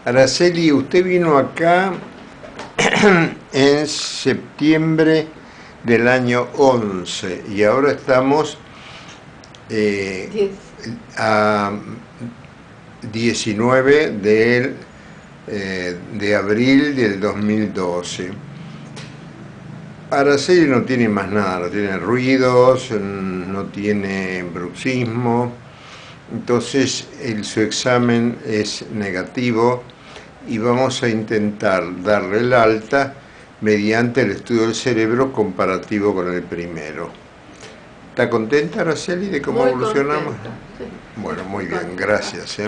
Araceli, usted vino acá en septiembre del año 11 y ahora estamos eh, 10. a 19 de abril del 2012. Araceli no tiene más nada, no tiene ruidos, no tiene bruxismo, entonces su examen es negativo y vamos a intentar darle el alta mediante el estudio del cerebro comparativo con el primero. ¿Está contenta, Araceli, de cómo Muy evolucionamos? contenta. Sí, Bueno, muy muy bien, contenta. gracias.